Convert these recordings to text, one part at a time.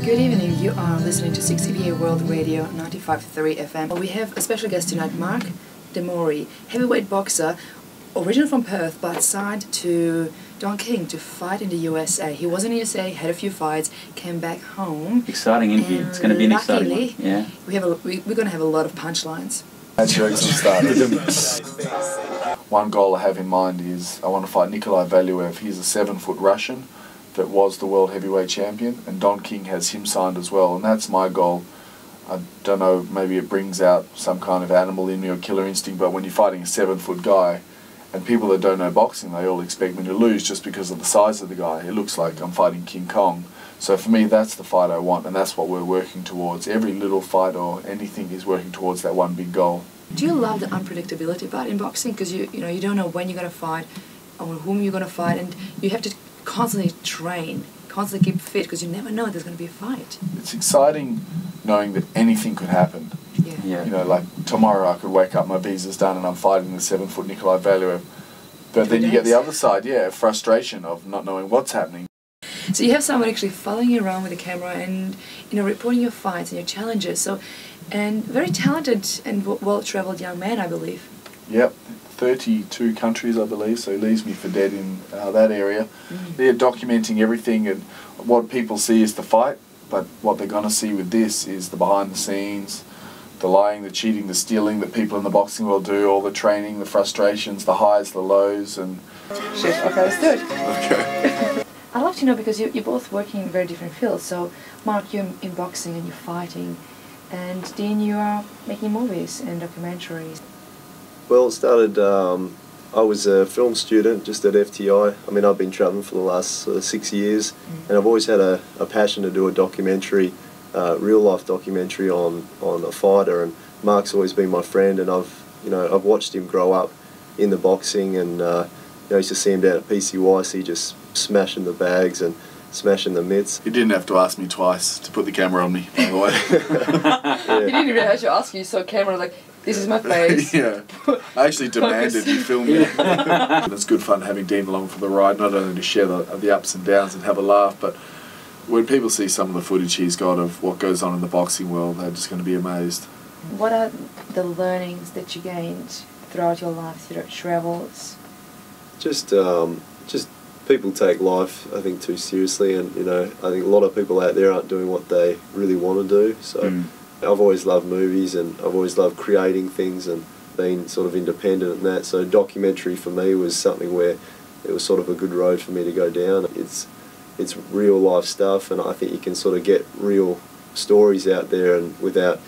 Good evening, you are listening to 6CBA World Radio 95.3 FM. We have a special guest tonight, Mark de Mori, heavyweight boxer, originally from Perth, but signed to Don King to fight in the USA. He was in the USA, had a few fights, came back home. Exciting interview. It's going to be an exciting one. Yeah. We're going to have a lot of punchlines. One goal I have in mind is I want to fight Nikolai Valuev. He's a 7-foot Russian that was the world heavyweight champion, and Don King has him signed as well, and that's my goal. I don't know, maybe it brings out some kind of animal in me or killer instinct, but when you're fighting a 7-foot guy, and people that don't know boxing, they all expect me to lose just because of the size of the guy. It looks like I'm fighting King Kong. So for me, that's the fight I want, and that's what we're working towards. Every little fight or anything is working towards that one big goal. Do you love the unpredictability part in boxing? Because you don't know when you're going to fight or whom you're going to fight, and you have to constantly train, constantly keep fit, because you never know there's going to be a fight. It's exciting knowing that anything could happen. Yeah. You know, like tomorrow I could wake up, my visa's done, and I'm fighting the 7-foot Nikolai Valuev. But then you get the other side, frustration of not knowing what's happening. So you have someone actually following you around with a camera and reporting your fights and your challenges. And very talented and well-travelled young man, I believe. Yep, 32 countries, I believe, so he leaves me for dead in that area. They're documenting everything, and what people see is the fight, but what they're going to see with this is the behind the scenes, the lying, the cheating, the stealing that people in the boxing world do, all the training, the frustrations, the highs, the lows, and... Shit, okay, let's do it. Okay. I'd love to know, because you're both working in very different fields. So, Mark, you're in boxing and you're fighting, and Dean, you are making movies and documentaries. Well, it started, I was a film student just at FTI. I mean, I've been travelling for the last 6 years, and I've always had a passion to do a documentary, real-life documentary on a fighter, and Mark's always been my friend, and I've watched him grow up in the boxing, and I used to see him down at PCYC just smashing the bags and smashing the mitts. He didn't have to ask me twice to put the camera on me, by the way. He didn't even have to ask you, so camera like, this is my face. Yeah, I actually demanded he film me. It's good fun having Dean along for the ride, not only to share the ups and downs and have a laugh, but when people see some of the footage he's got of what goes on in the boxing world, they're just going to be amazed. What are the learnings that you gained throughout your life, through your travels? Just people take life, I think, too seriously, and I think a lot of people out there aren't doing what they really want to do. So I've always loved movies, and I've always loved creating things and being sort of independent and that. So documentary for me was something where it was sort of a good road for me to go down. It's real life stuff, and I think you can sort of get real stories out there and without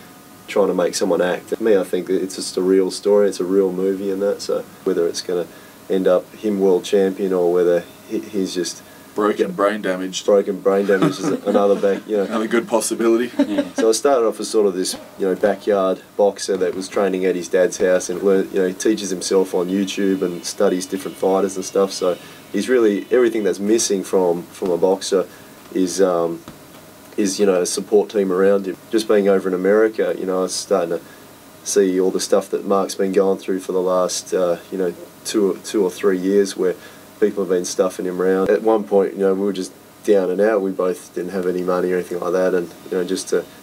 trying to make someone act. For me, I think it's just a real story, it's a real movie and that. So whether it's going to end up him world champion or whether he's just broken brain damage. Broken brain damage is another another good possibility. Yeah. So I started off as sort of this backyard boxer that was training at his dad's house and learned, he teaches himself on YouTube and studies different fighters and stuff. So he's really everything that's missing from a boxer is a support team around him. Just being over in America, I was starting to see all the stuff that Mark's been going through for the last 2 or 3 years, where people have been stuffing him around. At one point, we were just down and out. We both didn't have any money or anything like that, and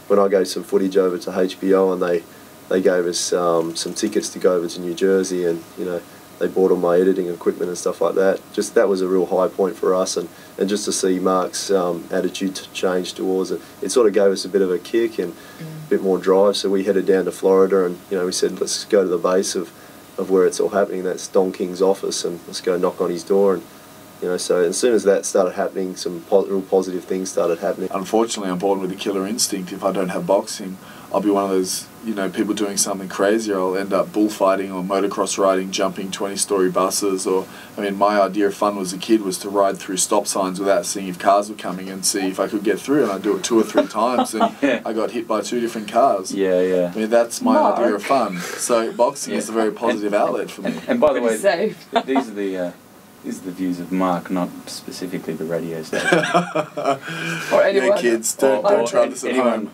when I gave some footage over to HBO, and they gave us some tickets to go over to New Jersey, and they bought all my editing equipment and stuff like that. Just that was a real high point for us, and just to see Mark's attitude change towards it, it sort of gave us a bit of a kick and a bit more drive. So we headed down to Florida, and we said, let's go to the base of where it's all happening. That's Don King's office, and let's go knock on his door. And so as soon as that started happening, some real positive things started happening. Unfortunately, I'm born with a killer instinct. If I don't have boxing, I'll be one of those people doing something crazy. I'll end up bullfighting or motocross riding, jumping 20-story buses. Or my idea of fun as a kid was to ride through stop signs without seeing if cars were coming and see if I could get through, and I'd do it 2 or 3 times, and I got hit by 2 different cars. Yeah. That's my idea of fun. So boxing is a very positive outlet for me. And by the way, these are the views of Mark, not specifically the radio station. Or anyone. Yeah, kids, don't try this at home.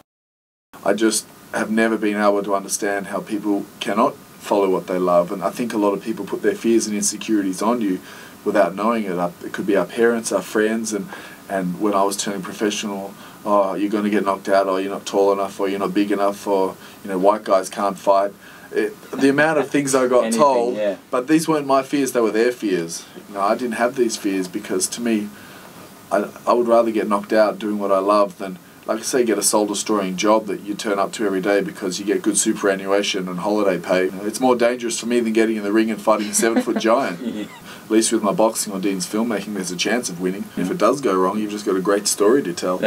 I just have never been able to understand how people cannot follow what they love, and I think a lot of people put their fears and insecurities on you without knowing it. It could be our parents, our friends, and And when I was turning professional, oh, you're going to get knocked out, or you're not tall enough, or you're not big enough, or, you know, white guys can't fight. The amount of things I got told, yeah. but these weren't my fears, they were their fears. You know, I didn't have these fears because to me, I would rather get knocked out doing what I love than, like I say, get a soul-destroying job that you turn up to every day because you get good superannuation and holiday pay. You know, it's more dangerous for me than getting in the ring and fighting a 7-foot giant. Yeah. At least with my boxing or Dean's filmmaking, there's a chance of winning. If it does go wrong, you've just got a great story to tell.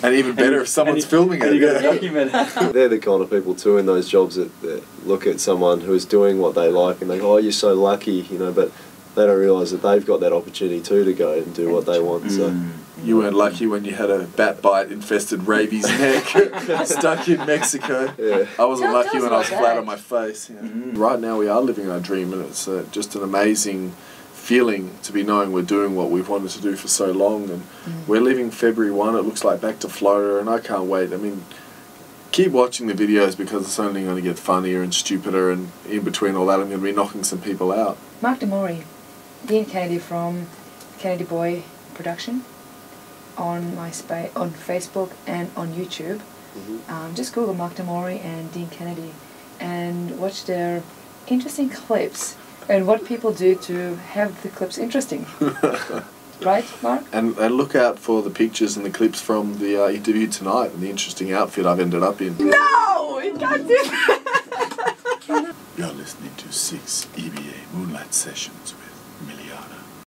And even better if someone's filming it. You got to document it. They're the kind of people too in those jobs that look at someone who's doing what they like and they go, oh, you're so lucky, you know, but they don't realise that they've got that opportunity too to go and do what they want. So you weren't lucky when you had a bat bite infested rabies neck stuck in Mexico. Yeah. I wasn't lucky when I was about flat that. on my face. Yeah. Right now we are living our dream, and it's just an amazing feeling to be knowing we're doing what we've wanted to do for so long, and we're leaving February 1, it looks like, back to Florida, and I can't wait. I mean, keep watching the videos because it's only going to get funnier and stupider, and in between all that I'm going to be knocking some people out. Mark Mori, Dean Kennedy from Kennedy Boy Production on on Facebook and on YouTube. Just Google Mark Mori and Dean Kennedy and watch their interesting clips and what people do to have the clips interesting. Right, Mark? And look out for the pictures and the clips from the interview tonight and the interesting outfit I've ended up in. No! You can't do that! You're listening to 6 EBA Moonlight Sessions